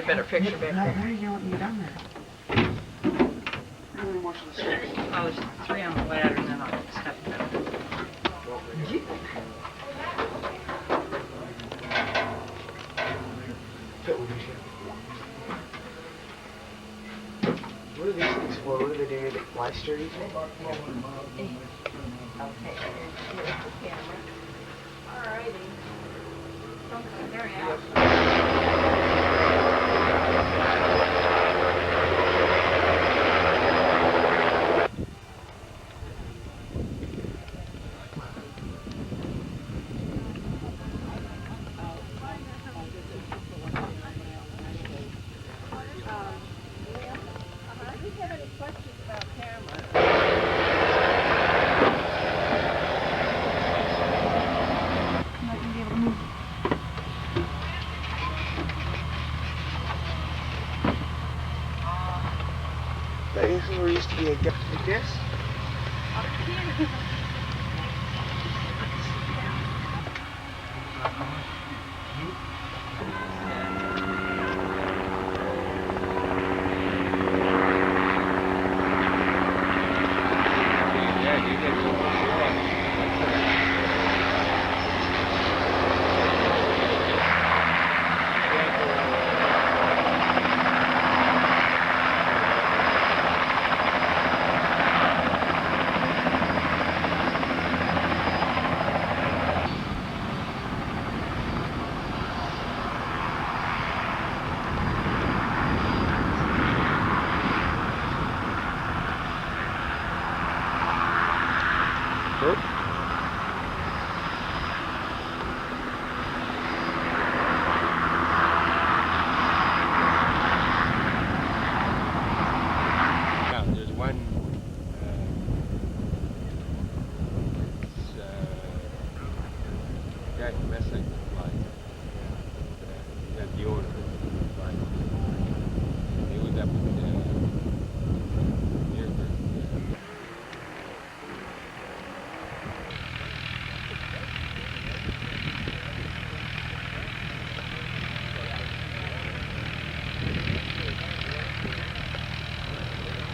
a better picture back there. How do you want me down there? Oh, there's 3 on the ladder, and then I'll step down. What are these things for? What do they do? Make it fly sturdy? Okay, here's the camera. Alrighty. Okay, there you go. This is where there used to be a gap like this.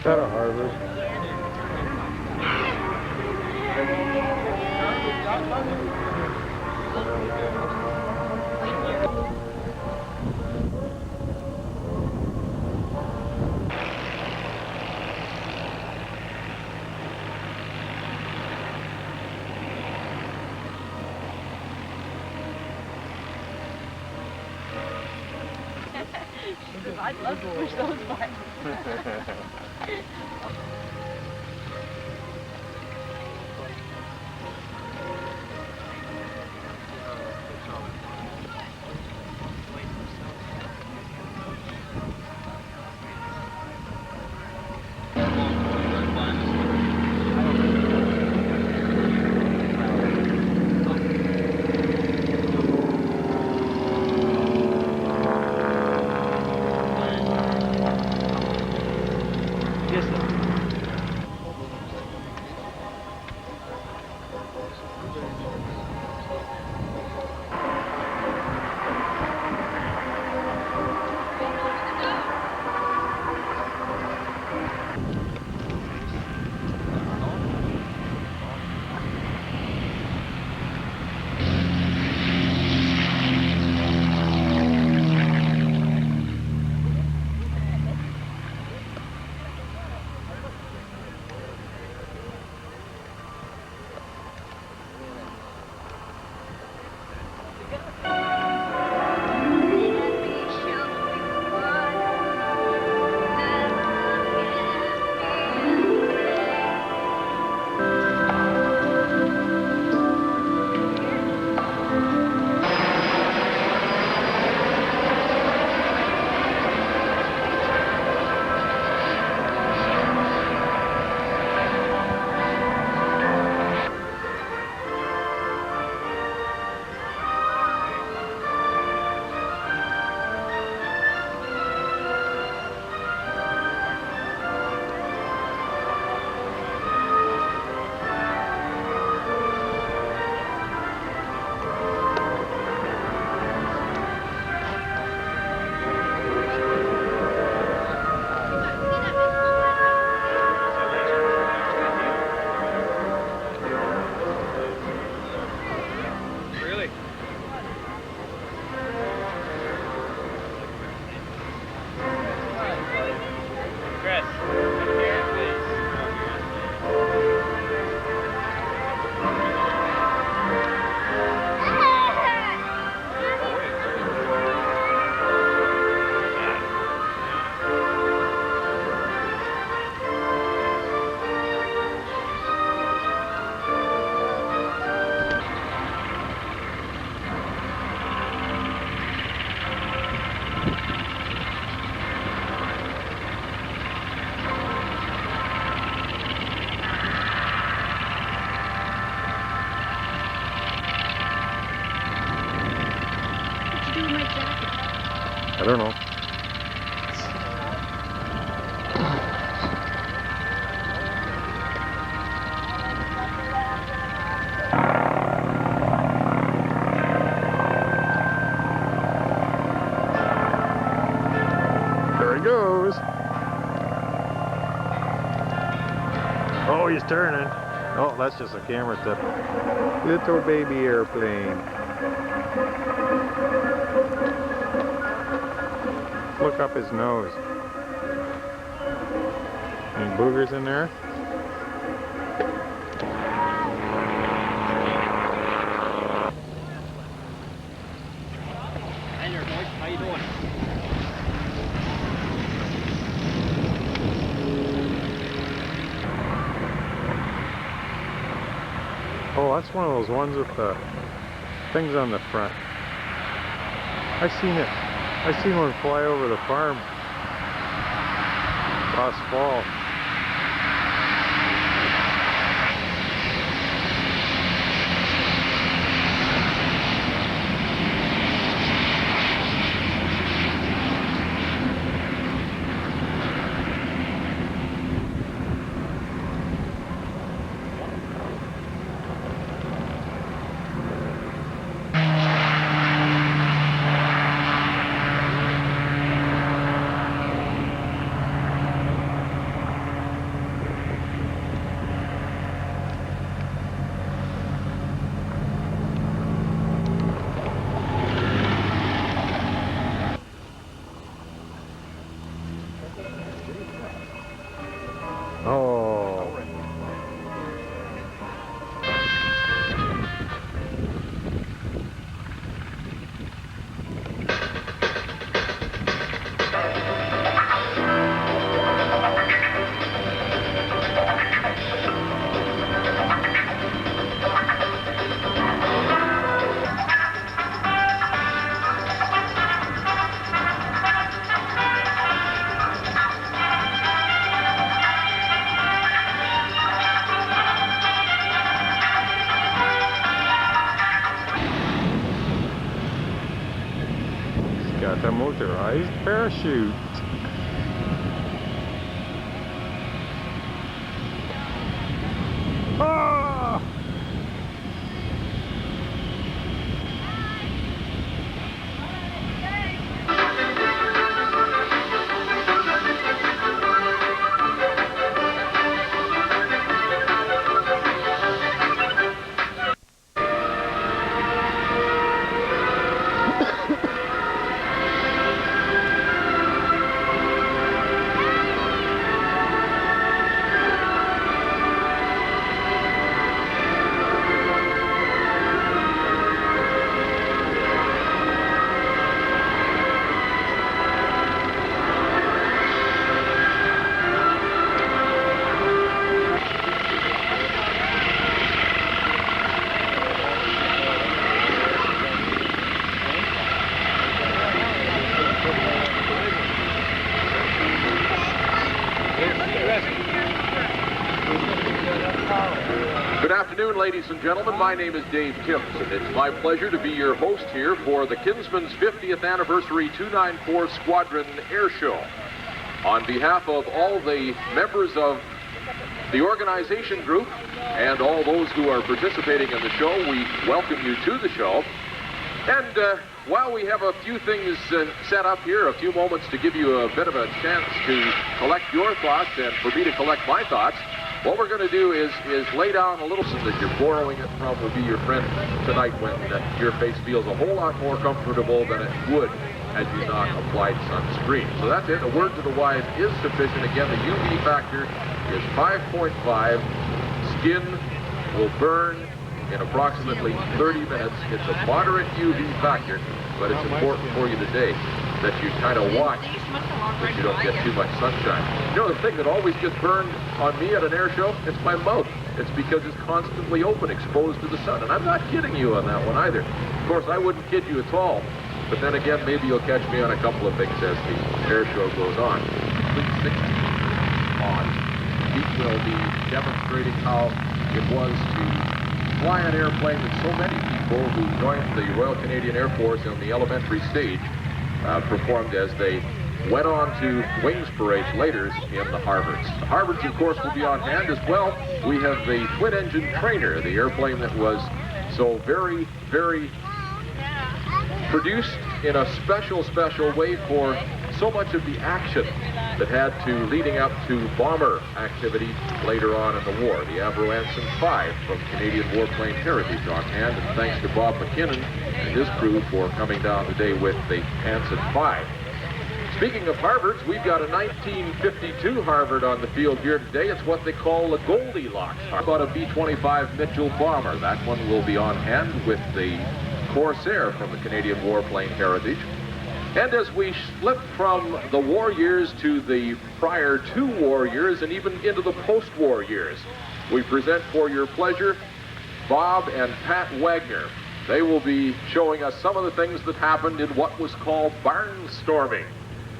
Out of Harvard. I'd love to push those buttons. There he goes. Oh, he's turning. Oh, that's just a camera tip. Little baby airplane. Look up his nose. Any boogers in there? Hey there, boys. How you doing? Oh, that's one of those ones with the things on the front. I seen one fly over the farm last fall. Oh. Got a motorized parachute. Ah! Good afternoon, ladies and gentlemen. My name is Dave Timms, and it's my pleasure to be your host here for the Kinsmen's 50th Anniversary 294 Squadron Air Show. On behalf of all the members of the organization group and all those who are participating in the show, we welcome you to the show. And while we have a few things set up here, a few moments to give you a bit of a chance to collect your thoughts and for me to collect my thoughts, what we're going to do is lay down a little so that you're borrowing it from will be your friend tonight when your face feels a whole lot more comfortable than it would had you not applied sunscreen. So that's it. A word to the wise is sufficient. Again, the UV factor is 5.5. Skin will burn in approximately 30 minutes. It's a moderate UV factor, but it's important for you today that you kind of watch that you don't get too much sunshine. You know, the thing that always gets burned on me at an air show, it's my mouth. It's because it's constantly open, exposed to the sun. And I'm not kidding you on that one either. Of course, I wouldn't kid you at all. But then again, maybe you'll catch me on a couple of things as the air show goes on. Please 16 on. Pete will be demonstrating how it was to fly an airplane that so many people who joined the Royal Canadian Air Force on the elementary stage performed as they went on to wings parades later in the Harvards. The Harvards, of course, will be on hand as well. We have the twin-engine trainer, the airplane that was so very, very produced in a special way for so much of the action that had to leading up to bomber activity later on in the war. The Avro Anson 5 from Canadian Warplane Heritage on hand, and thanks to Bob McKinnon and his crew for coming down today with the Anson 5. Speaking of Harvards, we've got a 1952 Harvard on the field here today. It's what they call the Goldilocks. How about a B-25 Mitchell bomber? That one will be on hand with the Corsair from the Canadian Warplane Heritage. And as we slip from the war years to the prior to war years and even into the post-war years, we present for your pleasure Bob and Pat Wagner. They will be showing us some of the things that happened in what was called barnstorming.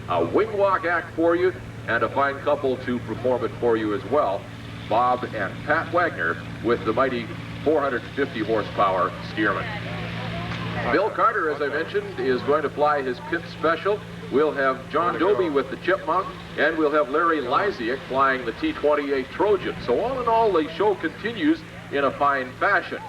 A wing walk act for you, and a fine couple to perform it for you as well. Bob and Pat Wagner with the mighty 450 horsepower Stearman. Bill Carter, as I mentioned, is going to fly his pit special. We'll have John Dobie with the Chipmunk, and we'll have Larry Lysiak flying the T-28 Trojan. So all in all, the show continues in a fine fashion.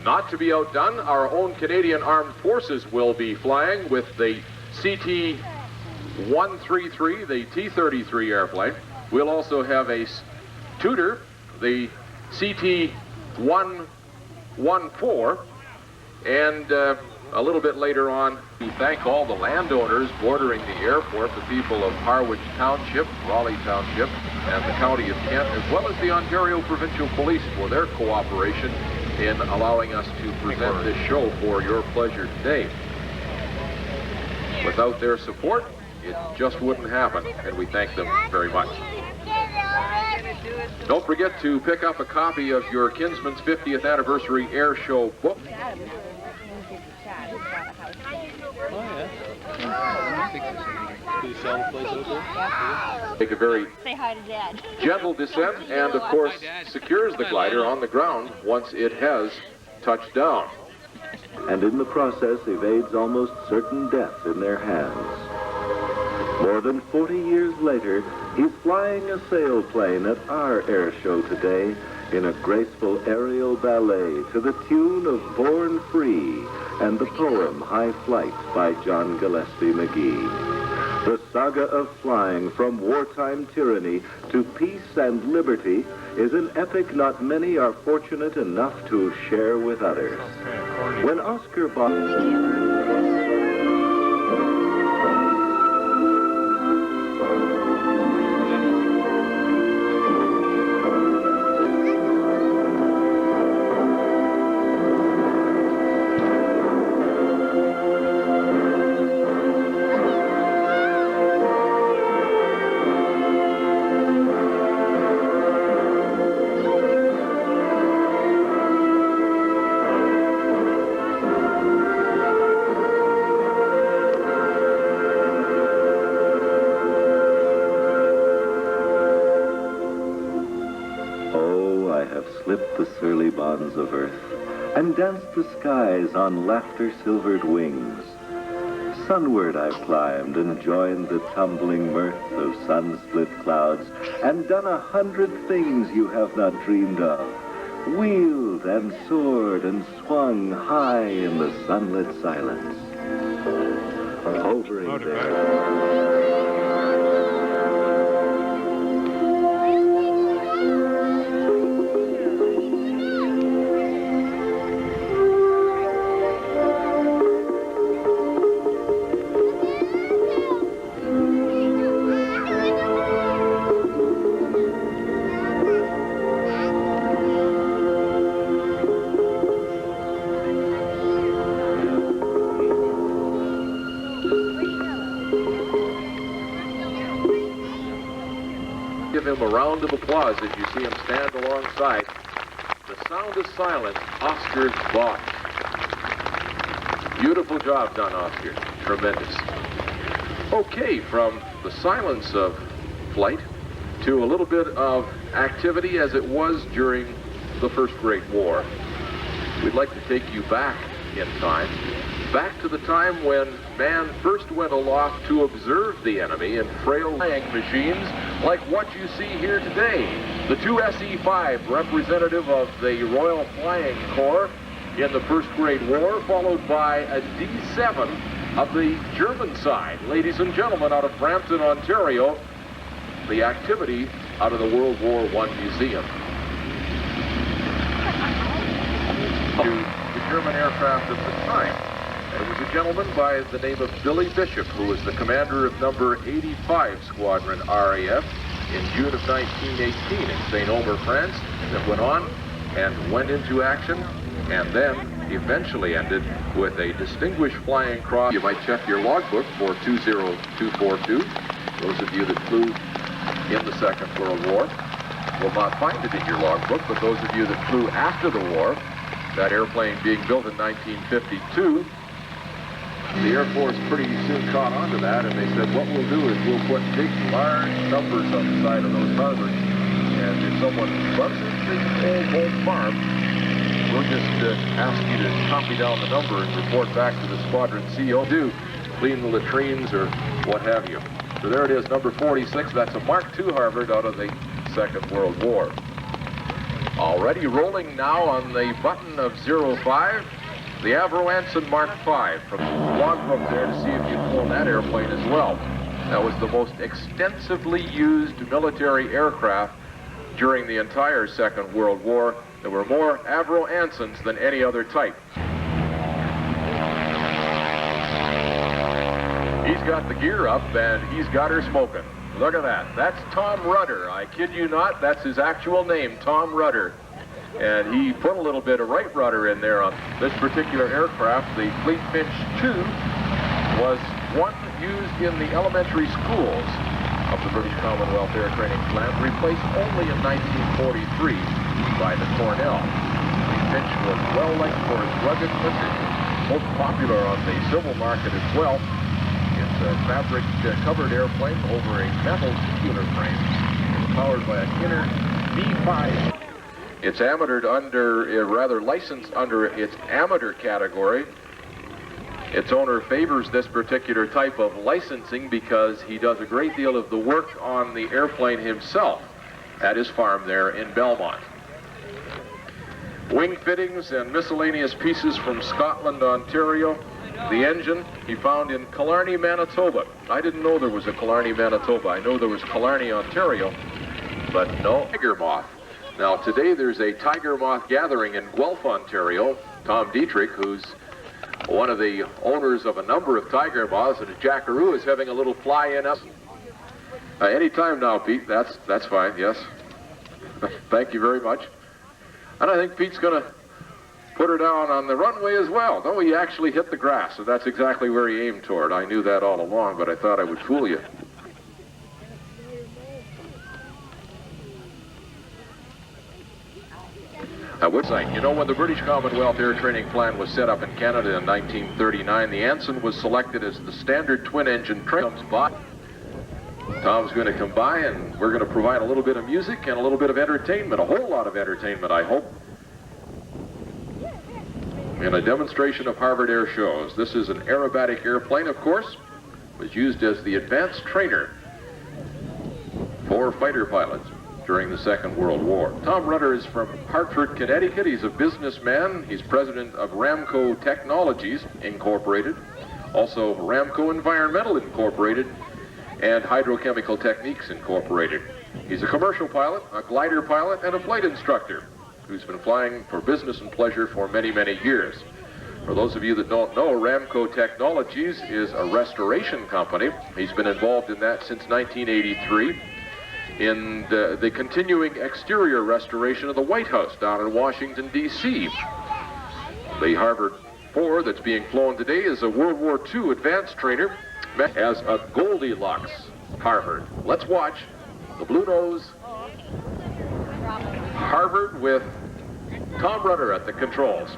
Not to be outdone, our own Canadian Armed Forces will be flying with the CT-133, the T-33 airplane. We'll also have a Tudor, the CT-114, and a little bit later on, we thank all the landowners bordering the airport, the people of Harwich Township, Raleigh Township, and the County of Kent, as well as the Ontario Provincial Police for their cooperation in allowing us to present this show for your pleasure today. Without their support, it just wouldn't happen, and we thank them very much. Don't forget to pick up a copy of your Kinsmen's 50th Anniversary Air Show book. Take a very gentle descent and, of course, secures the glider on the ground once it has touched down. And in the process evades almost certain death in their hands. More than 40 years later, he's flying a sailplane at our air show today in a graceful aerial ballet to the tune of Born Free and the poem High Flight by John Gillespie McGee. The saga of flying from wartime tyranny to peace and liberty is an epic not many are fortunate enough to share with others. When Oscar of earth and danced the skies on laughter-silvered wings. Sunward I've climbed and joined the tumbling mirth of sun-split clouds and done 100 things you have not dreamed of, wheeled and soared and swung high in the sunlit silence. Hovering there. Give him a round of applause as you see him stand alongside the sound of silence, Oscar's boss. Beautiful job done, Oscar. Tremendous. Okay, from the silence of flight to a little bit of activity as it was during the First Great War. We'd like to take you back in time back to the time when man first went aloft to observe the enemy in frail flying machines like what you see here today. The two SE-5, representative of the Royal Flying Corps in the First Great War, followed by a D-7 of the German side. Ladies and gentlemen, out of Brampton, Ontario, the activity out of the World War I Museum. To the German aircraft at the time. It was a gentleman by the name of Billy Bishop, who was the commander of number 85 Squadron RAF in June of 1918 in St. Omer, France, that went on and went into action and then eventually ended with a distinguished flying cross. You might check your logbook for 20242. Those of you that flew in the Second World War will not find it in your logbook, but those of you that flew after the war, that airplane being built in 1952, the Air Force pretty soon caught on to that, and they said, what we'll do is we'll put big, large numbers on the side of those harbors, and if someone runs into the old farm, we'll just ask you to copy down the number and report back to the squadron CO. Do clean the latrines or what have you. So there it is, number 46. That's a Mark II Harvard out of the Second World War. Already rolling now on the button of 05. The Avro Anson Mark V from the logbook there to see if you've flown that airplane as well. That was the most extensively used military aircraft during the entire Second World War. There were more Avro Ansons than any other type. He's got the gear up and he's got her smoking. Look at that. That's Tom Rudder. I kid you not, that's his actual name, Tom Rudder. And he put a little bit of right rudder in there on this particular aircraft. The Fleet Finch II was one used in the elementary schools of the British Commonwealth Air Training Plan, replaced only in 1943 by the Cornell. The Finch was well liked for its ruggedness. It's most popular on the civil market as well. It's a fabric-covered airplane over a metal tubular frame. It's powered by an inner V5. It's amateured under, rather licensed under its amateur category. Its owner favors this particular type of licensing because he does a great deal of the work on the airplane himself at his farm there in Belmont. Wing fittings and miscellaneous pieces from Scotland, Ontario. The engine he found in Killarney, Manitoba. I didn't know there was a Killarney, Manitoba. I know there was Killarney, Ontario, but no Tiger Moth. Now today there's a Tiger Moth gathering in Guelph, Ontario. Tom Dietrich, who's one of the owners of a number of Tiger Moths, and a Jackaroo is having a little fly-in up. Any time now, Pete. That's fine, yes. Thank you very much. And I think Pete's going to put her down on the runway as well. No, he actually hit the grass, so that's exactly where he aimed toward. I knew that all along, but I thought I would fool you. I would say, you know, when the British Commonwealth Air Training Plan was set up in Canada in 1939, the Anson was selected as the standard twin-engine train. Comes by. Tom's going to come by, and we're going to provide a little bit of music and a little bit of entertainment, a whole lot of entertainment, I hope, in a demonstration of Harvard Air Shows. This is an aerobatic airplane, of course. It was used as the advanced trainer for fighter pilots during the Second World War. Tom Rudder is from Hartford, Connecticut. He's a businessman. He's president of Ramco Technologies, Incorporated, also Ramco Environmental Incorporated, and Hydrochemical Techniques Incorporated. He's a commercial pilot, a glider pilot, and a flight instructor who's been flying for business and pleasure for many, many years. For those of you that don't know, Ramco Technologies is a restoration company. He's been involved in that since 1983. In the continuing exterior restoration of the White House down in Washington, D.C. The Harvard 4 that's being flown today is a World War II advanced trainer as a Goldilocks Harvard. Let's watch the Blue Nose Harvard with Tom Rudder at the controls.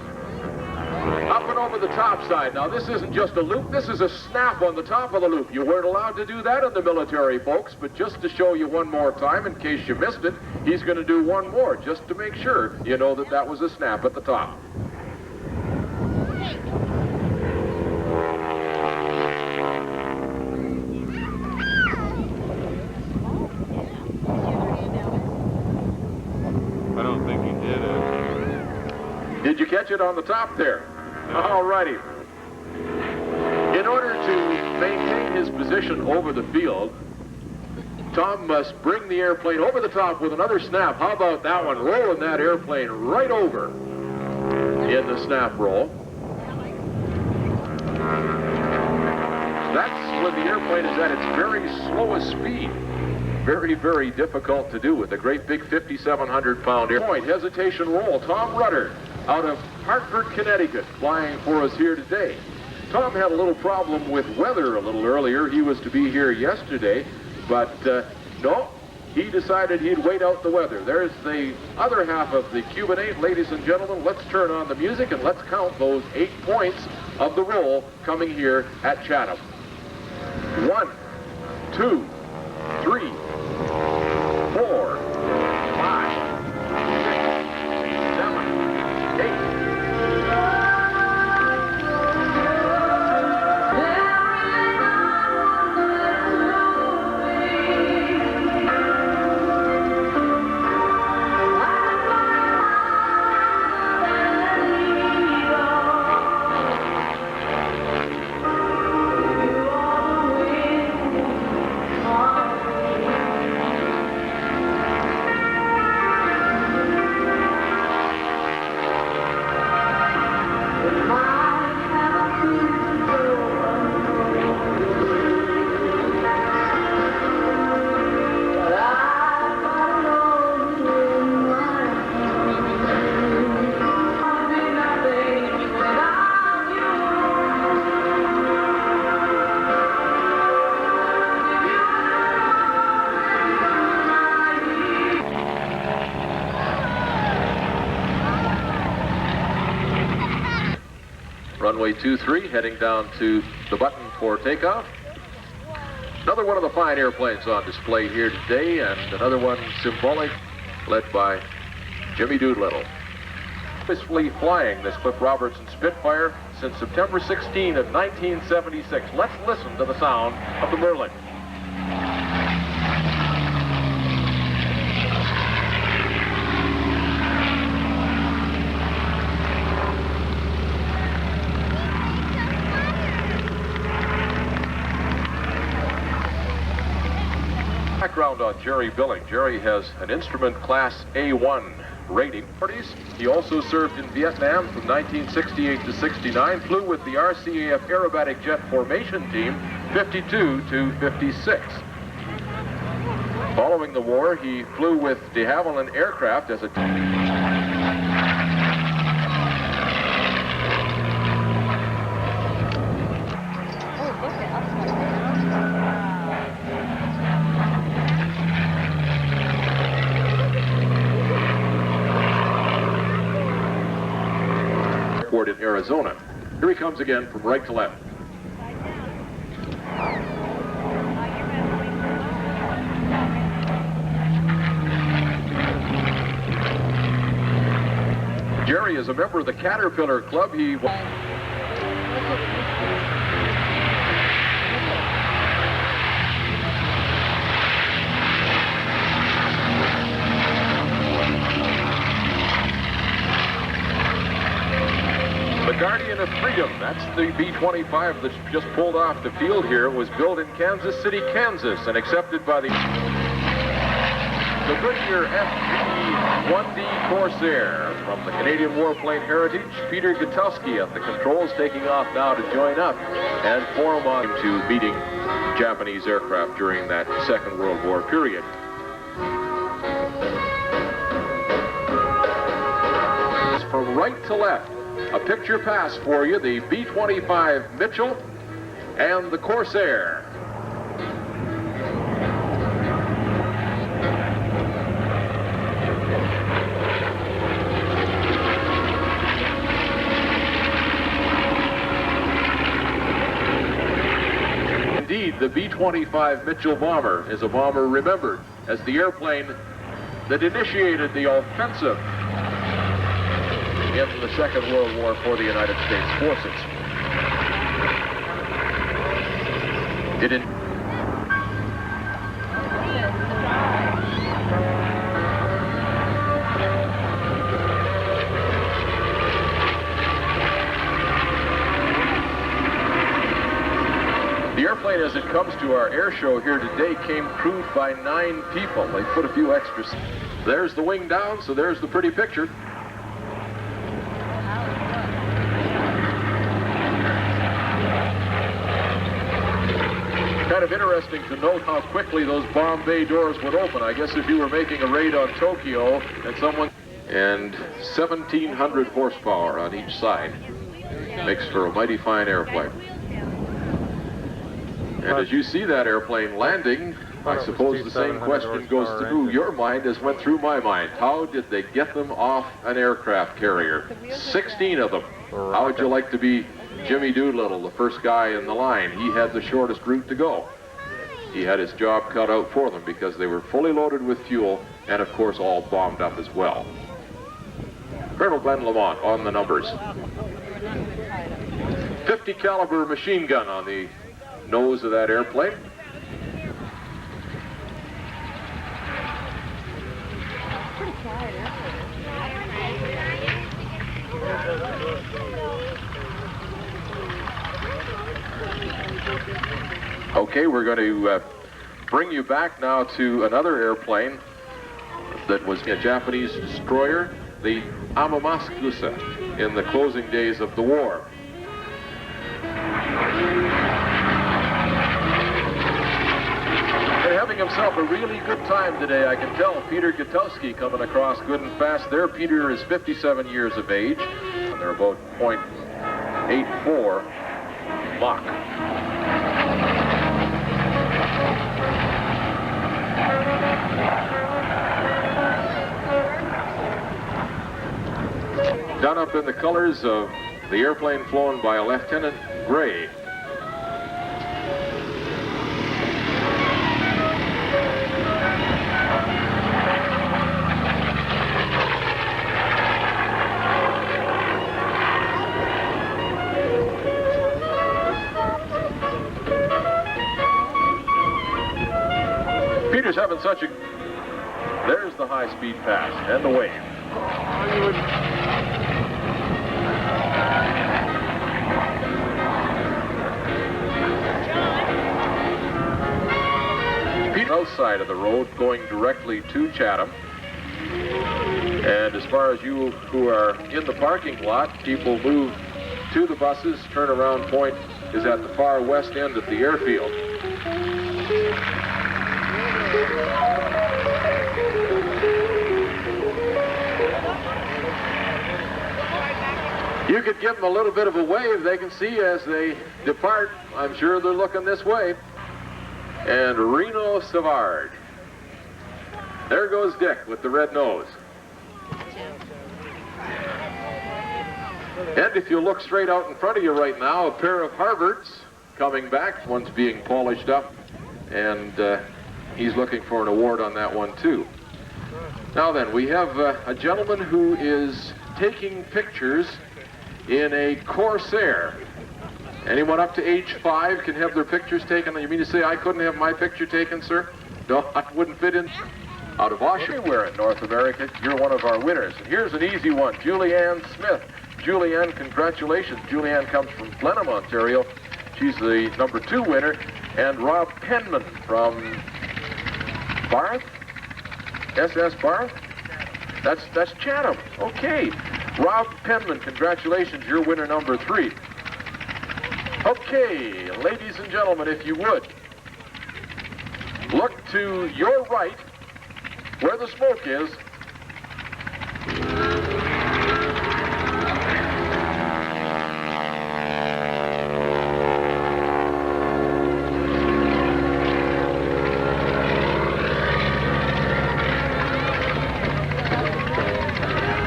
Up and over the top side. Now this isn't just a loop, this is a snap on the top of the loop. You weren't allowed to do that in the military, folks, but just to show you one more time, in case you missed it, he's going to do one more, just to make sure you know that that was a snap at the top. Did you catch it on the top there? All righty. In order to maintain his position over the field, Tom must bring the airplane over the top with another snap. How about that one? Rolling that airplane right over in the snap roll. That's when the airplane is at its very slowest speed. Very, very difficult to do with a great big 5,700-pound airplane. Hesitation roll. Tom Rudder out of Hartford, Connecticut, flying for us here today. Tom had a little problem with weather a little earlier. He was to be here yesterday, but no, he decided he'd wait out the weather. There's the other half of the Cuban 8. Ladies and gentlemen, let's turn on the music and let's count those 8 points of the roll coming here at Chatham. 1, 2, 3, 4, 5, 6, 7, 8. Runway 23 heading down to the button for takeoff. Another one of the fine airplanes on display here today, and another one symbolic, led by Jimmy Doolittle. Purposefully flying this Cliff Robertson Spitfire since September 16 of 1976. Let's listen to the sound of the Merlin. Background on Jerry Billing. Jerry has an instrument class A1 rating. He also served in Vietnam from 1968 to 69, flew with the RCAF Aerobatic Jet Formation Team 52 to 56. Following the war, he flew with de Havilland Aircraft as a in Arizona. Here he comes again from right to left. Jerry is a member of the Caterpillar Club. He Guardian of Freedom, that's the B-25 that's just pulled off the field here. It was built in Kansas City, Kansas, and accepted by the Goodyear FG-1D Corsair. From the Canadian Warplane Heritage, Peter Gutowski at the controls, taking off now to join up and form on to beating Japanese aircraft during that Second World War period. From right to left, a picture pass for you, the B-25 Mitchell and the Corsair. Indeed, the B-25 Mitchell bomber is a bomber remembered as the airplane that initiated the offensive in the Second World War for the United States forces. as it comes to our air show here today, came crewed by 9 people. They put a few extras. There's the wing down, so there's the pretty picture. Kind of interesting to note how quickly those bomb bay doors would open. I guess if you were making a raid on Tokyo and someone... And 1,700 horsepower on each side. Makes for a mighty fine airplane. And as you see that airplane landing, I suppose the same question goes through your mind as went through my mind. How did they get them off an aircraft carrier? 16 of them. How would you like to be Jimmy Doolittle, the first guy in the line? He had the shortest route to go. He had his job cut out for them because they were fully loaded with fuel and, of course, all bombed up as well. Colonel Glenn Lamont on the numbers. 50 caliber machine gun on the nose of that airplane. Okay, we're going to bring you back now to another airplane that was a Japanese destroyer, the Amamasakusa, in the closing days of the war. They're having himself a really good time today. I can tell Peter Gutowski coming across good and fast there. Peter is 57 years of age. And they're about 0.84 Mach. Done up in the colors of the airplane flown by Lieutenant Gray. Peter's having such a... There's the high-speed pass and the wave. Outside of the road going directly to Chatham. And as far as you who are in the parking lot, people move to the buses. Turnaround point is at the far west end of the airfield. You could give them a little bit of a wave. They can see as they depart. I'm sure they're looking this way. And Reno Savard. There goes Dick with the red nose. And if you look straight out in front of you right now, a pair of Harvards coming back. One's being polished up, and he's looking for an award on that one too. Now then, we have a gentleman who is taking pictures in a Corsair. Anyone up to age 5 can have their pictures taken. You mean to say I couldn't have my picture taken, sir? No, I wouldn't fit in. Out of Oshawa. Anywhere in North America, you're one of our winners. And here's an easy one, Julianne Smith. Julianne, congratulations. Julianne comes from Blenheim, Ontario. She's the number 2 winner. And Rob Penman from Barth, SS Barth. That's Chatham. Okay. Rob Penman, congratulations. You're winner number 3. Okay, ladies and gentlemen, if you would, look to your right, where the smoke is.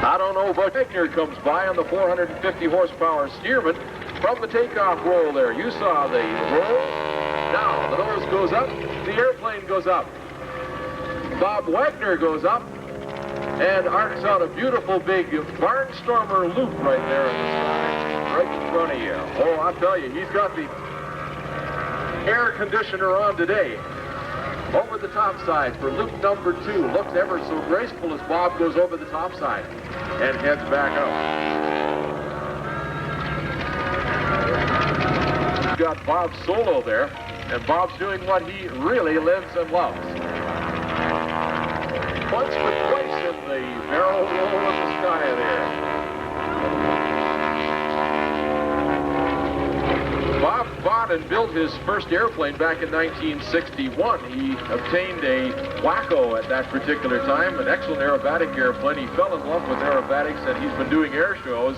I don't know, but Wagner comes by on the 450 horsepower Stearman. From the takeoff roll there, you saw the roll. Now, the nose goes up, the airplane goes up. Bob Wagner goes up and arcs out a beautiful big barnstormer loop right there in the sky, right in front of you. Oh, I'll tell you, he's got the air conditioner on today. Over the top side for loop number 2. Looks ever so graceful as Bob goes over the top side and heads back up. Got Bob Solo there. and Bob's doing what he really lives and loves. Once or twice in the barrel roll of the sky there. Bob bought and built his first airplane back in 1961. He obtained a Wacko at that particular time, an excellent aerobatic airplane. He fell in love with aerobatics, and he's been doing air shows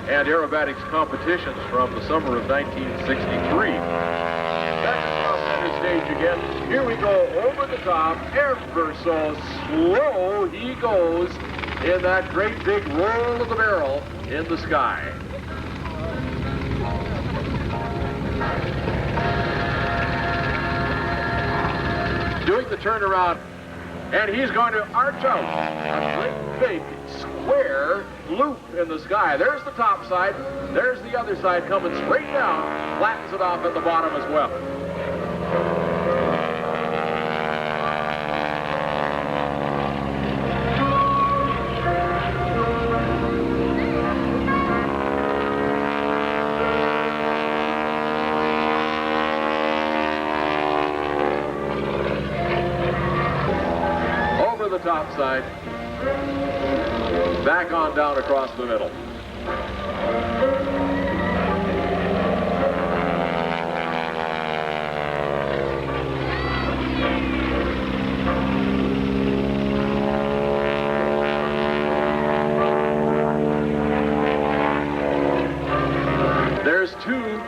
and aerobatics competitions from the summer of 1963. Back across center stage again. Here we go, over the top, ever so slow he goes in that great big roll of the barrel in the sky. Doing the turnaround, and he's going to arch out a great big square loop in the sky. There's the top side, there's the other side coming straight down, flattens it off at the bottom as well. The top side, back on down across the middle. There's two.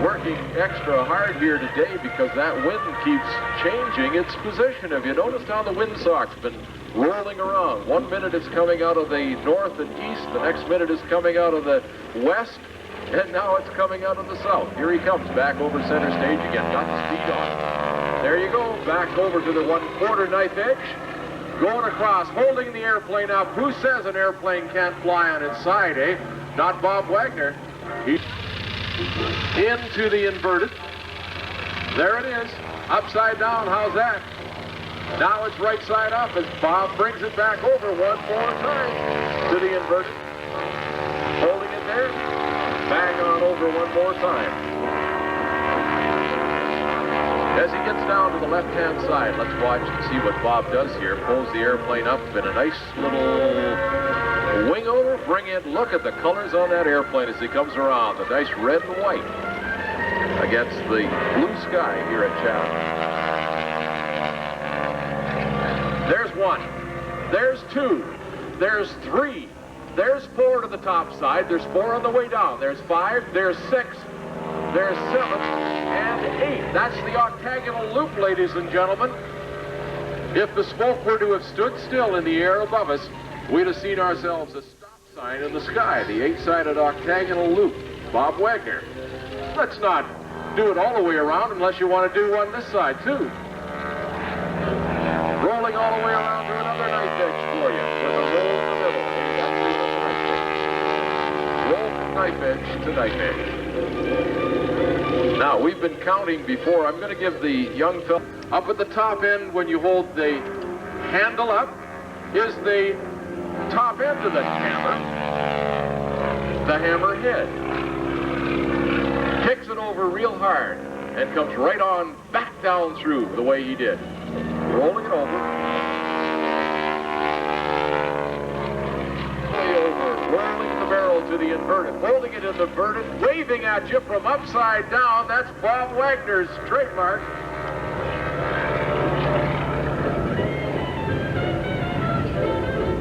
Working extra hard here today because that wind keeps changing its position. Have you noticed how the windsock's been rolling around? 1 minute it's coming out of the north and east, the next minute it's coming out of the west, and now it's coming out of the south. Here he comes, back over center stage again. Got the speed on. There you go, back over to the 1/4 knife edge. Going across, holding the airplane up. Who says an airplane can't fly on its side, eh? Not Bob Wagner. Into the inverted. There it is. Upside down. How's that? Now it's right side up as Bob brings it back over one more time to the inverted. Holding it there. Back on over one more time. As he gets down to the left-hand side, let's watch and see what Bob does here. Pulls the airplane up in a nice little wing over, bring it, look at the colors on that airplane as he comes around. The nice red and white against the blue sky here at Chatham. There's one. There's two. There's three. There's four to the top side. There's four on the way down. There's five. There's six. There's 7 and 8. That's the Octagonal Loop, ladies and gentlemen. If the smoke were to have stood still in the air above us, we'd have seen ourselves a stop sign in the sky, the 8-sided Octagonal Loop. Bob Wagner. Let's not do it all the way around unless you want to do one this side, too. Rolling all the way around to another knife edge for you, with a roll in the middle. Roll from knife edge to knife edge. Now, we've been counting before. I'm going to give the young fellow up at the top end when you hold the handle up is the top end of the hammer, the hammer head. Kicks it over real hard and comes right on back down through the way he did. Rolling it over. Rolling the barrel to the inverted, holding it in the inverted, waving at you from upside down. That's Bob Wagner's trademark.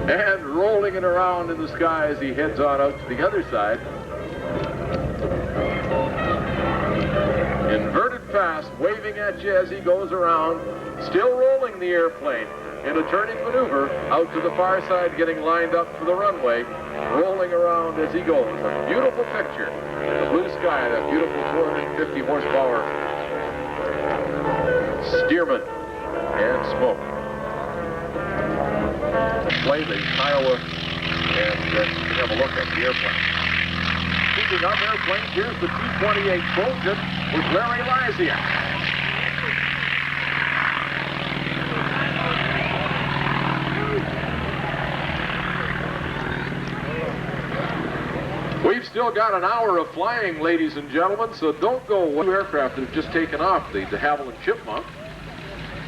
And rolling it around in the sky as he heads on out to the other side. Inverted fast, waving at you as he goes around, still rolling the airplane in a turning maneuver out to the far side, getting lined up for the runway, rolling around as he goes. A beautiful picture in the blue sky, that beautiful 450 horsepower Stearman and smoke. Play the Iowa and have a look at the airplane. Speaking of airplanes, here's the T-28 Trojan with Larry Lysia. still got an hour of flying, ladies and gentlemen, so don't go away. Two aircraft that have just taken off, the de Havilland Chipmunk,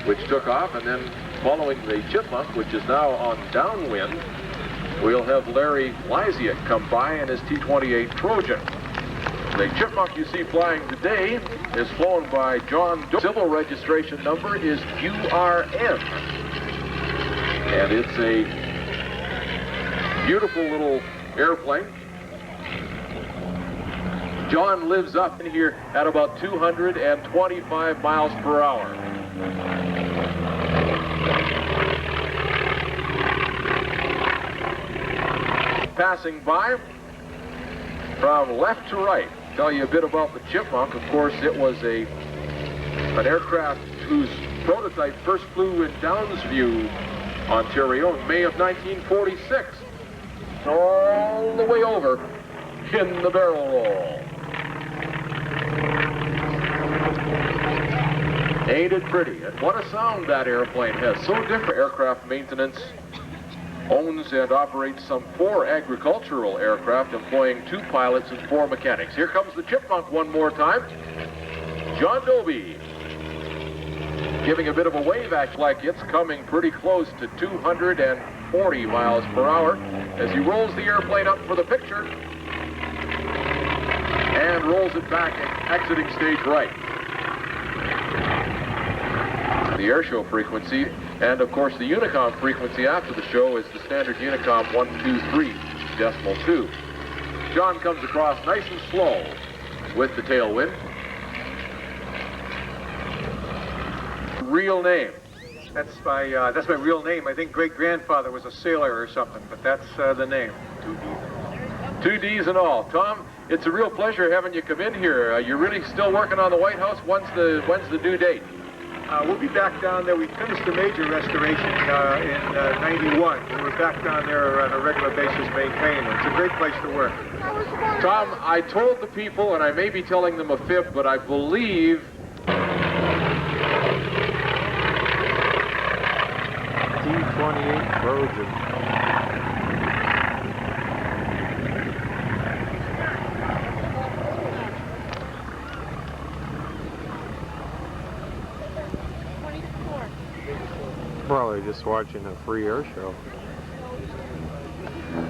which took off, and then following the Chipmunk, which is now on downwind, we'll have Larry Lysiak come by in his T-28 Trojan. The Chipmunk you see flying today is flown by John Doe. Civil registration number is QRN. And it's a beautiful little airplane. John lives up in here at about 225 miles per hour. Passing by from left to right. Tell you a bit about the Chipmunk. Of course, it was an aircraft whose prototype first flew in Downsview, Ontario in May of 1946. All the way over in the barrel roll. Ain't it pretty? And what a sound that airplane has. So different. Aircraft maintenance owns and operates some 4 agricultural aircraft employing 2 pilots and 4 mechanics. Here comes the Chipmunk one more time. John Dobie giving a bit of a wave act like it's coming pretty close to 240 miles per hour as he rolls the airplane up for the picture and rolls it back exiting stage right. The Airshow frequency, and of course the Unicom frequency after the show is the standard Unicom 123.2. John comes across nice and slow with the tailwind. Real name? That's my real name. I think great-grandfather was a sailor or something, but that's the name. 2 Ds and all. Tom, it's a real pleasure having you come in here. You're really still working on the White House. When's the due date? We'll be back down there. We finished the major restoration in '91. We're back down there on a regular basis maintaining it. It's a great place to work. Tom, I told the people, and I may be telling them a fib, but I believe T-28 Trojan. Probably just watching a free air show.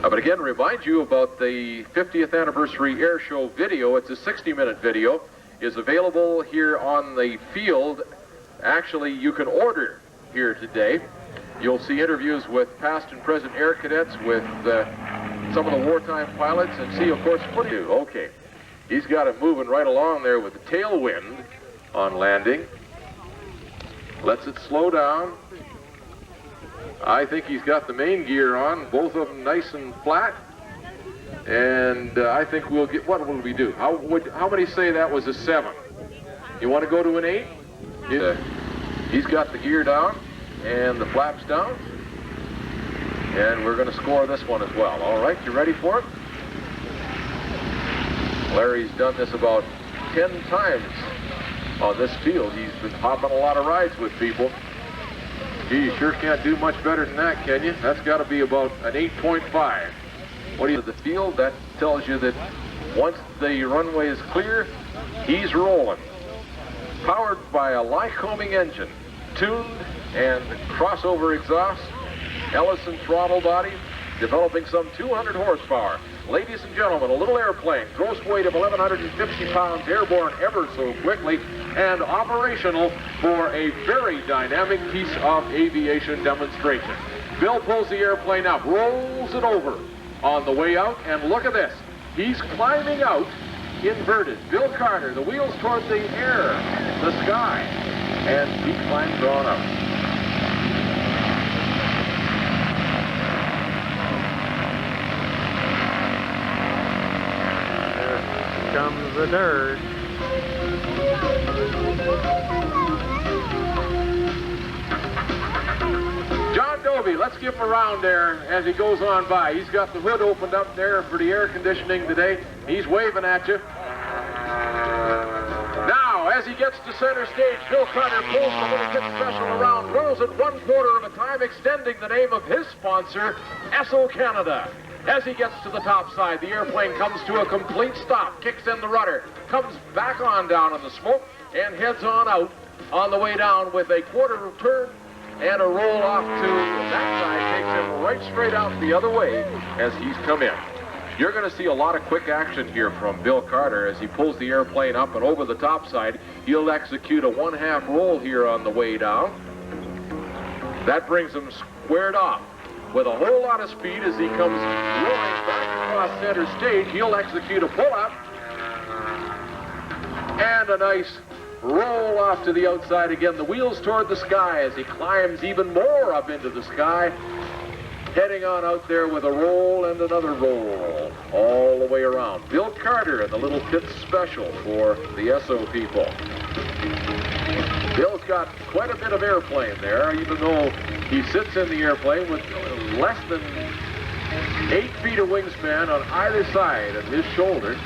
But again, remind you about the 50th anniversary air show video. It's a 60-minute video. Is available here on the field. Actually, you can order here today. You'll see interviews with past and present air cadets, with some of the wartime pilots, and see, of course, footage. Okay, he's got it moving right along there with the tailwind on landing. Lets it slow down. I think he's got the main gear on, both of them nice and flat. And I think we'll get, what will we do? How many say that was a 7? You want to go to an 8? He's got the gear down and the flaps down. And we're going to score this one as well. All right, you ready for it? Larry's done this about 10 times on this field. He's been hopping a lot of rides with people. Gee, you sure can't do much better than that, can you? That's got to be about an 8.5. What do you the field? That tells you that once the runway is clear, he's rolling. Powered by a Lycoming engine, tuned and crossover exhaust, Ellison throttle body, developing some 200 horsepower. Ladies and gentlemen, a little airplane, gross weight of 1,150 pounds, airborne ever so quickly, and operational for a very dynamic piece of aviation demonstration. Bill pulls the airplane up, rolls it over on the way out, and look at this. He's climbing out inverted. Bill Carter, the wheels toward the air, the sky, and he climbs on up. Comes the dirt. John Dobie, let's give him a round there as he goes on by. He's got the hood opened up there for the air conditioning today. He's waving at you. Now, as he gets to center stage, Bill Carter pulls the little kit special around, rolls it 1/4 of a time, extending the name of his sponsor, Esso Canada. As he gets to the top side, the airplane comes to a complete stop, kicks in the rudder, comes back on down in the smoke, and heads on out on the way down with a quarter turn and a roll off to that side, takes him right straight out the other way as he's come in. You're going to see a lot of quick action here from Bill Carter as he pulls the airplane up and over the top side. He'll execute a 1/2 roll here on the way down. That brings him squared off with a whole lot of speed as he comes rolling back across center stage. He'll execute a pull-up and a nice roll off to the outside again. The wheels toward the sky as he climbs even more up into the sky, heading on out there with a roll and another roll all the way around. Bill Carter and the little pit special for the Esso people. Bill's got quite a bit of airplane there, even though he sits in the airplane with less than 8 feet of wingspan on either side of his shoulder.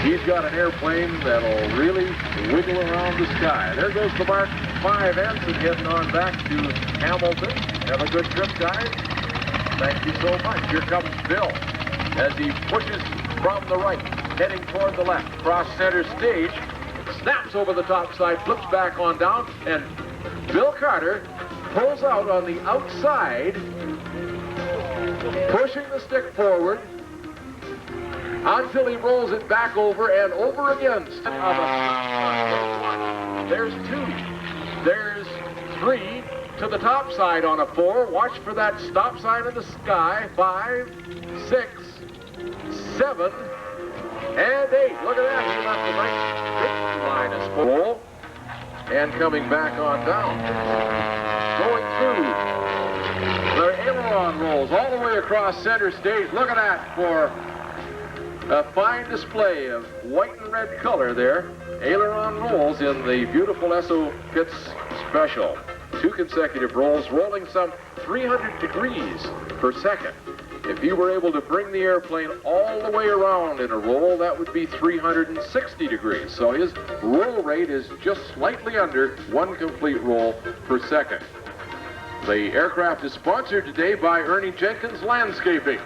He's got an airplane that'll really wiggle around the sky. There goes the Mark 5 Anson heading on back to Hamilton. Have a good trip, guys. Thank you so much. Here comes Bill as he pushes from the right, heading toward the left, across center stage, snaps over the top side, flips back on down, and Bill Carter pulls out on the outside, pushing the stick forward until he rolls it back over and over again. There's 2. There's 3 to the top side on a 4. Watch for that stop sign in the sky. 5, 6, 7, and 8. Look at that. He left the nice line as roll and coming back on down. Going through the aileron rolls all the way across center stage. Look at that for a fine display of white and red color there. Aileron rolls in the beautiful Esso Pits Special. 2 consecutive rolls, rolling some 300 degrees per second. If you were able to bring the airplane all the way around in a roll, that would be 360 degrees. So his roll rate is just slightly under 1 complete roll per second. The aircraft is sponsored today by Ernie Jenkins Landscaping.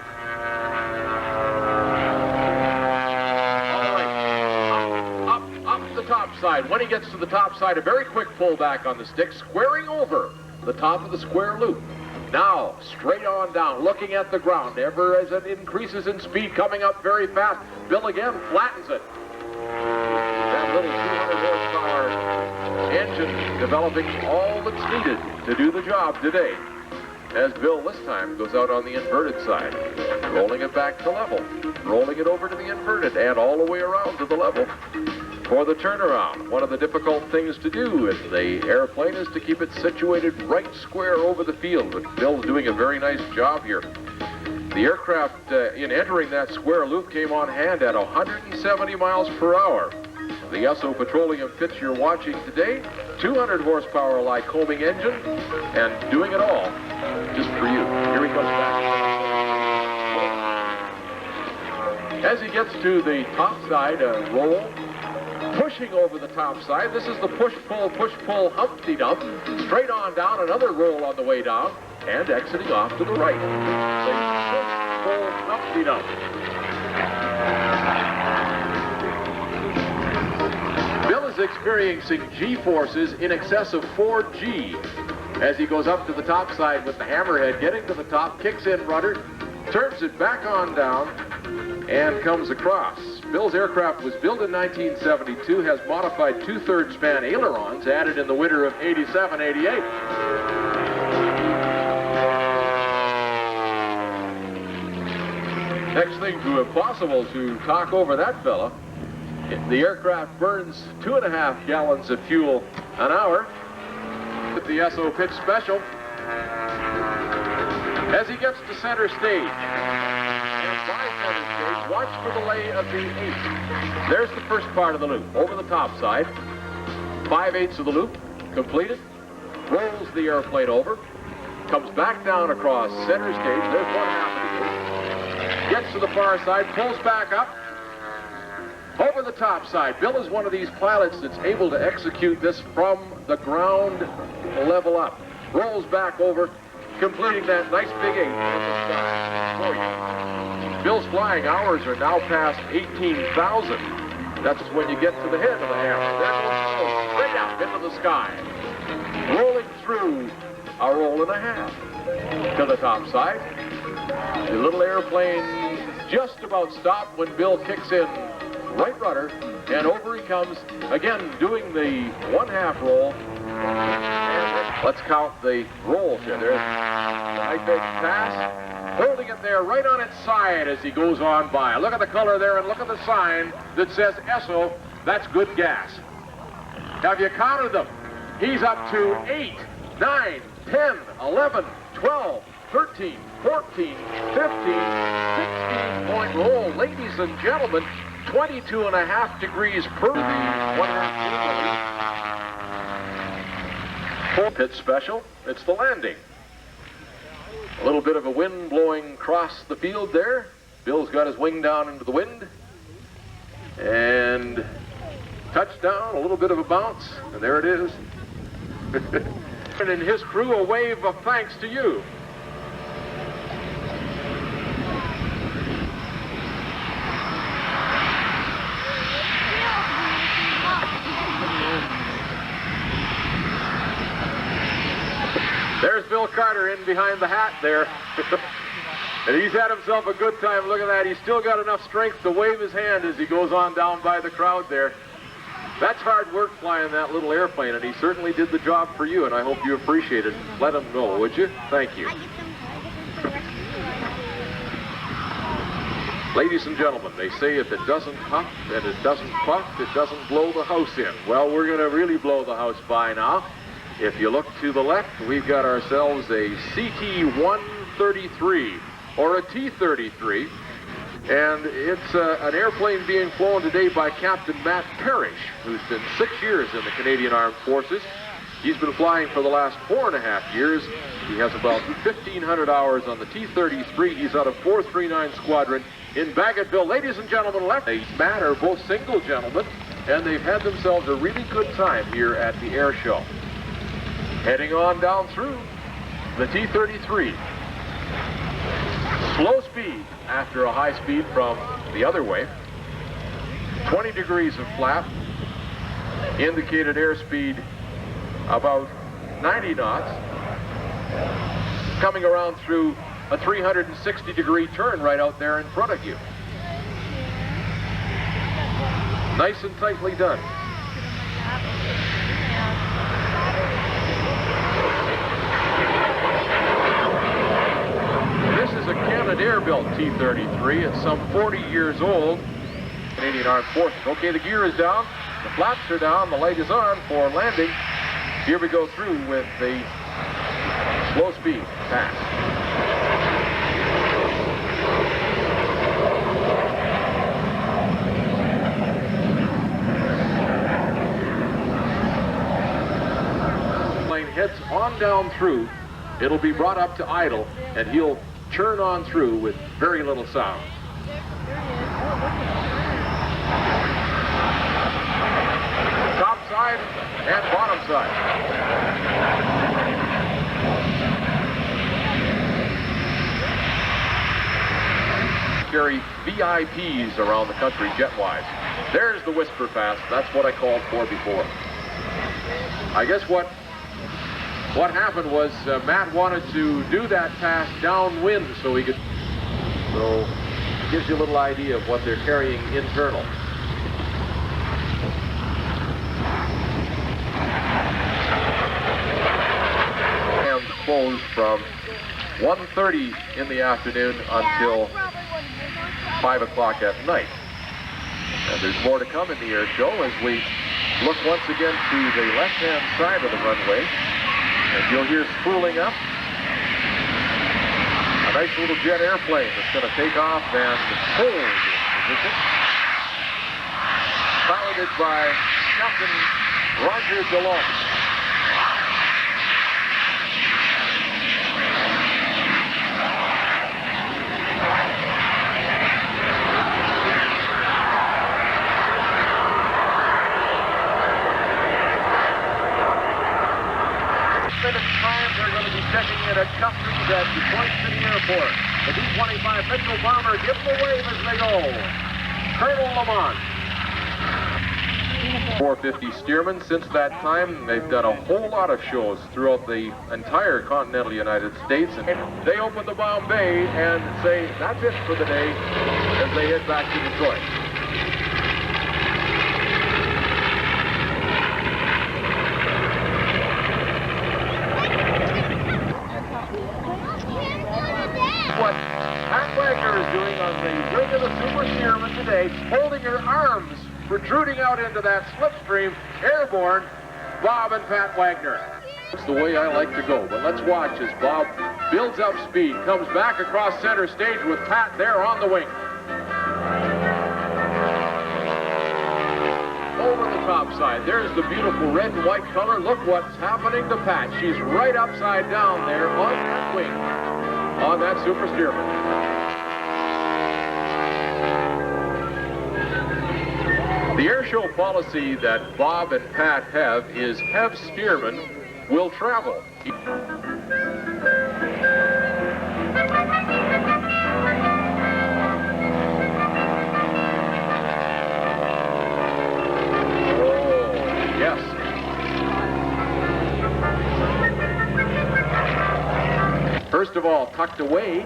Top side. When he gets to the top side, a very quick pullback on the stick, squaring over the top of the square loop. Now, straight on down, looking at the ground, ever as it increases in speed, coming up very fast. Bill again flattens it. That little 200 horsepower engine developing all that's needed to do the job today. As Bill this time goes out on the inverted side, rolling it back to level, rolling it over to the inverted, and all the way around to the level. For the turnaround, one of the difficult things to do in the airplane is to keep it situated right square over the field, but Bill's doing a very nice job here. The aircraft, in entering that square loop, came on hand at 170 miles per hour. The Esso Petroleum Pits you're watching today, 200 horsepower Lycoming engine, and doing it all just for you. Here he comes back. As he gets to the top side, roll, pushing over the top side. This is the push-pull, Humpty Dump. Straight on down, another roll on the way down, and exiting off to the right. The push-pull, Humpty Dump. Bill is experiencing G-forces in excess of 4G as he goes up to the top side with the hammerhead, getting to the top, kicks in rudder, turns it back on down, and comes across. Bill's aircraft was built in 1972, has modified 2/3 span ailerons added in the winter of 87-88. Next thing to impossible to talk over that fella. The aircraft burns 2.5 gallons of fuel an hour with the Esso Pit Special. As he gets to center stage, watch for the lay of the 8. There's the first part of the loop, over the top side. 5/8 of the loop, completed. Rolls the airplane over, comes back down across center stage. There's 1/2 of the loop. Gets to the far side, pulls back up, over the top side. Bill is one of these pilots that's able to execute this from the ground level up. Rolls back over, completing that nice big 8 in the sky for you. Bill's flying hours are now past 18,000. That's when you get to the head of the hammer. There goes Bill, straight up into the sky, rolling through a roll and a half to the top side. The little airplane just about stopped when Bill kicks in right rudder, and over he comes, again doing the 1/2 roll. And let's count the rolls here. There's the high pitch pass, holding it there right on its side as he goes on by. Look at the color there and look at the sign that says ESSO. That's good gas. Have you counted them? He's up to 8, 9, 10, 11, 12, 13, 14, 15, 16-point roll. Ladies and gentlemen, 22.5 degrees per the 1/2 pit special. It's the landing. A little bit of a wind blowing across the field there. Bill's got his wing down into the wind. And touchdown, a little bit of a bounce, and there it is. And in his crew, a wave of thanks to you. There's Bill Carter in behind the hat there. And he's had himself a good time. Look at that. He's still got enough strength to wave his hand as he goes on down by the crowd there. That's hard work flying that little airplane, and he certainly did the job for you, and I hope you appreciate it. Let him know, would you? Thank you. Ladies and gentlemen, they say if it doesn't puff and it doesn't puff, it doesn't blow the house in. Well, we're going to really blow the house by now. If you look to the left, we've got ourselves a CT-133 or a T-33. And it's an airplane being flown today by Captain Matt Parrish, who's been 6 years in the Canadian Armed Forces. He's been flying for the last 4.5 years. He has about 1,500 hours on the T-33. He's out of 439 Squadron in Bagotville. Ladies and gentlemen, left. Matt are both single gentlemen, and they've had themselves a really good time here at the air show. Heading on down through the T-33. Slow speed after a high speed from the other way. 20 degrees of flap. Indicated airspeed about 90 knots. Coming around through a 360-degree turn right out there in front of you. Nice and tightly done. This is a Canadair-built T-33. It's some 40 years old. Canadian Armed Forces. Okay, the gear is down, the flaps are down, the light is on for landing. Here we go through with the slow speed pass. Plane heads on down through. It'll be brought up to idle, and he'll churn on through with very little sound. Top side and bottom side. Carry VIPs around the country jet-wise. There's the whisper pass. That's what I called for before. I guess what happened was Matt wanted to do that pass downwind so he could... So it gives you a little idea of what they're carrying internal. And closed from 1:30 in the afternoon until 5 o'clock at night. And there's more to come in the air show as we look once again to the left-hand side of the runway. And you'll hear spooling up. A nice little jet airplane that's going to take off and hold in position. Piloted by Captain Roger DeLong. Minutes time, they're going to be checking in at Customs at Detroit City Airport. The B-25 Mitchell bomber gives them a wave as they go. Colonel Lamont. 450 Stearman. Since that time, they've done a whole lot of shows throughout the entire continental United States. And they open the bomb bay and say, that's it for the day, as they head back to Detroit. What Pat Wagner is doing on the wing of the Super Stearman today, holding her arms protruding out into that slipstream, airborne, Bob and Pat Wagner. That's the way I like to go, but let's watch as Bob builds up speed, comes back across center stage with Pat there on the wing. Over the top side, there's the beautiful red and white color. Look what's happening to Pat. She's right upside down there on that wing, on that Super Stearman. The airshow policy that Bob and Pat have is have Stearman will travel. Oh, yes. First of all, tucked away.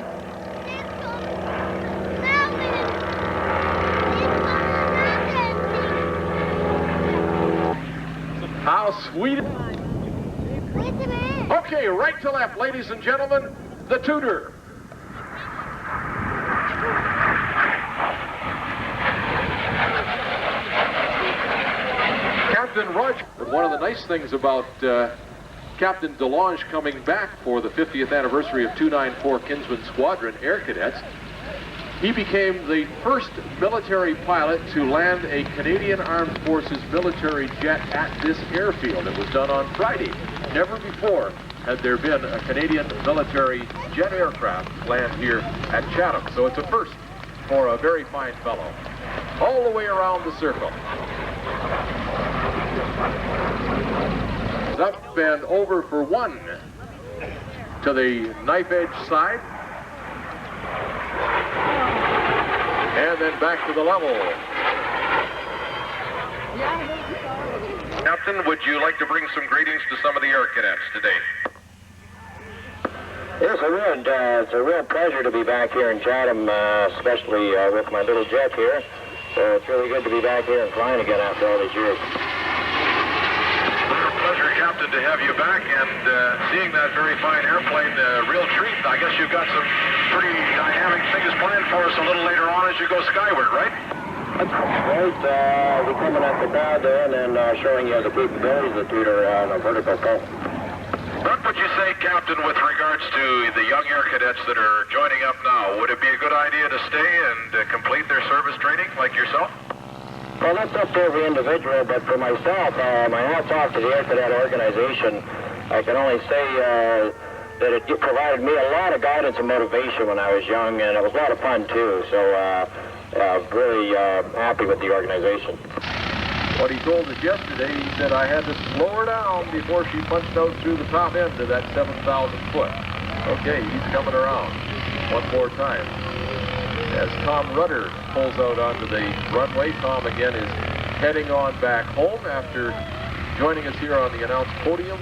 How sweet. Okay, right to left, ladies and gentlemen, the Tudor. Captain Roger. One of the nice things about Captain DeLonge coming back for the 50th anniversary of 294 Kinsmen Squadron Air Cadets, he became the first military pilot to land a Canadian Armed Forces military jet at this airfield. It was done on Friday. Never before had there been a Canadian military jet aircraft land here at Chatham. So it's a first for a very fine fellow. All the way around the circle. Up and over for one to the knife edge side. And then back to the level. Captain, would you like to bring some greetings to some of the Air Cadets today? Yes, I would. It's a real pleasure to be back here in Chatham, especially with my little jet here. So it's really good to be back here and flying again after all these years. What a pleasure, Captain, to have you back, and seeing that very fine airplane, real treat. I guess you've got some pretty dynamic things planned for us a little later on as you go skyward, right? That's right. We're coming at the crowd there and then showing you the capabilities of the Tudor on a vertical pull. What would you say, Captain, with regards to the young Air Cadets that are joining up now? Would it be a good idea to stay and complete their service training like yourself? Well, that's up to every individual, but for myself, my hat's off to the Air Cadet organization. I can only say that it provided me a lot of guidance and motivation when I was young, and it was a lot of fun, too. So, really happy with the organization. What he told us yesterday, he said I had to slow her down before she punched out through the top end of that 7,000 foot. Okay, he's coming around one more time. As Tom Rudder pulls out onto the runway, Tom again is heading on back home after joining us here on the announced podium.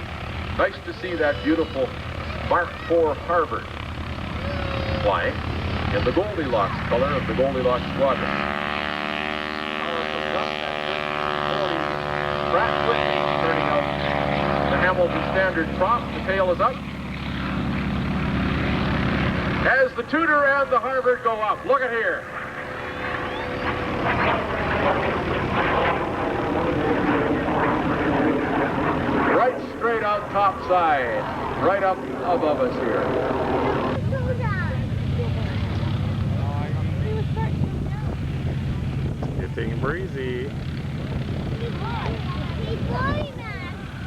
Nice to see that beautiful Mark IV Harvard flying in the Goldilocks color of the Goldilocks Squadron. Turning out the Hamilton Standard prop, the tail is up. As the Tudor and the Harvard go up, look at here. Right straight out top side, right up above us here. Getting breezy.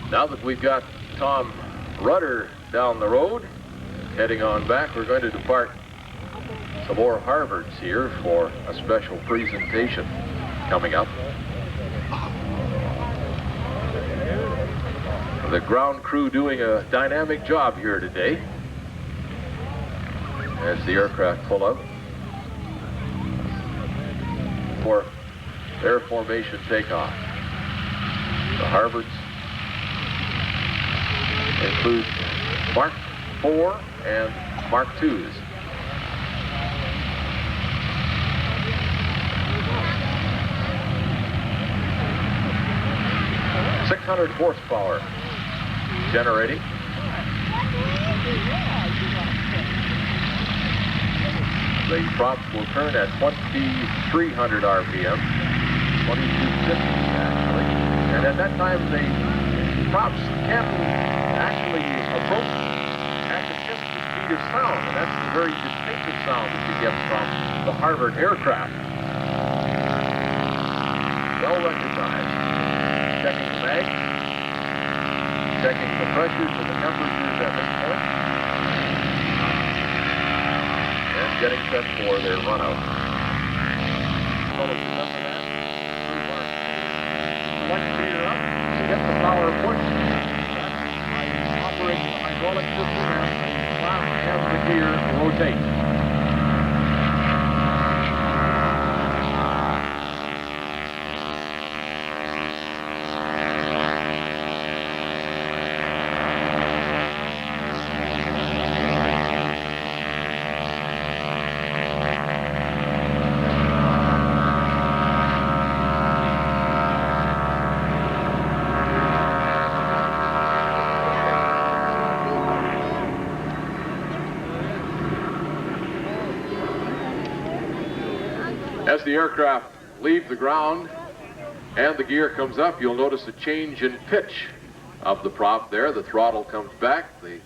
Now that we've got Tom Rudder down the road, heading on back, we're going to depart some more Harvards here for a special presentation coming up. The ground crew doing a dynamic job here today. as the aircraft pull out for their formation takeoff. The Harvards include Mark IV and Mark IIs. .600 horsepower generating. The props will turn at 2,300 RPM, 2,250 actually. And at that time, the props can actually approach at the 50 speed of sound, and that's the very distinctive sound that you get from the Harvard aircraft. Well recognized. Checking the mag, checking the pressures and the temperatures at this point, and getting set for their run out. Let's gear up to get the power push. Operating the hydraulic system and the flap and the gear rotate. As the aircraft leave the ground and the gear comes up, you'll notice a change in pitch of the prop there. The throttle comes back, the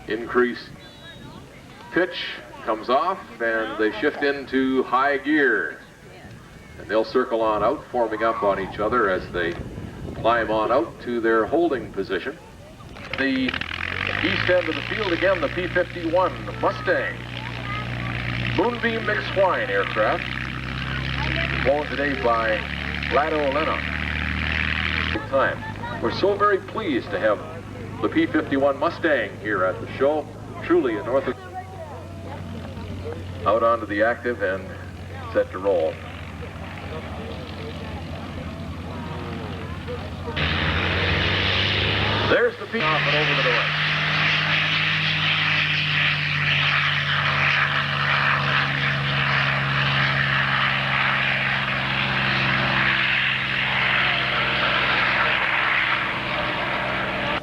increased pitch comes off, and they shift into high gear. And they'll circle on out, forming up on each other as they climb on out to their holding position. The east end of the field again, the P-51 Mustang. Moonbeam mixed-wine aircraft, flown today by Lado Lennox. Time. We're so very pleased to have the P-51 Mustang here at the show. Truly a North. Out onto the active and set to roll. There's the P off and over to the right.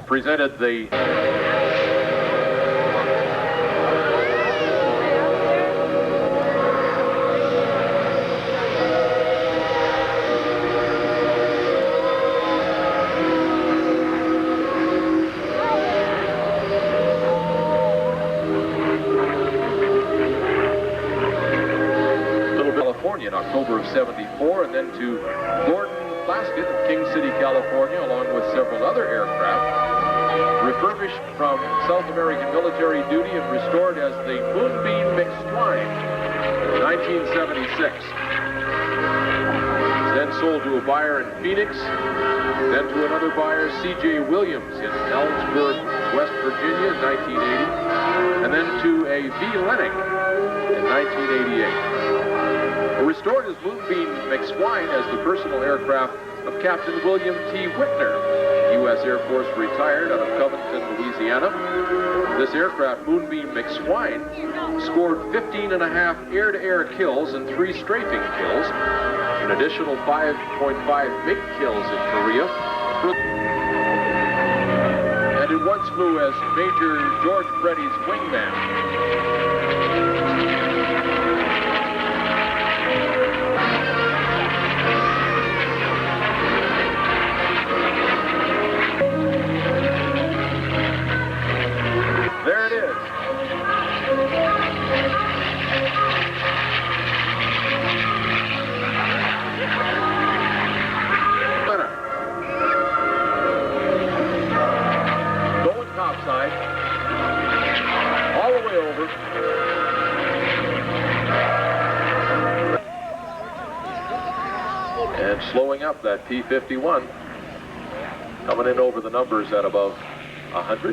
Presented the California in October of '74, and then to Gordon Plaskett of King City, California, along with several other aircraft. Refurbished from South American military duty and restored as the Moonbeam mixed-wine in 1976. Then sold to a buyer in Phoenix, then to another buyer, C.J. Williams, in Ellensburg, West Virginia in 1980, and then to a V. Lenning in 1988. Restored as Moonbeam mixed-wine as the personal aircraft of Captain William T. Whitner, U.S. Air Force retired out of Covington, Louisiana. This aircraft, Moonbeam mixed-wine, scored 15.5 air-to-air kills and 3 strafing kills, an additional 5.5 MiG kills in Korea. And it once flew as Major George Freddy's wingman. There it is. Going topside. All the way over. And slowing up that P-51. Coming in over the numbers at above 100.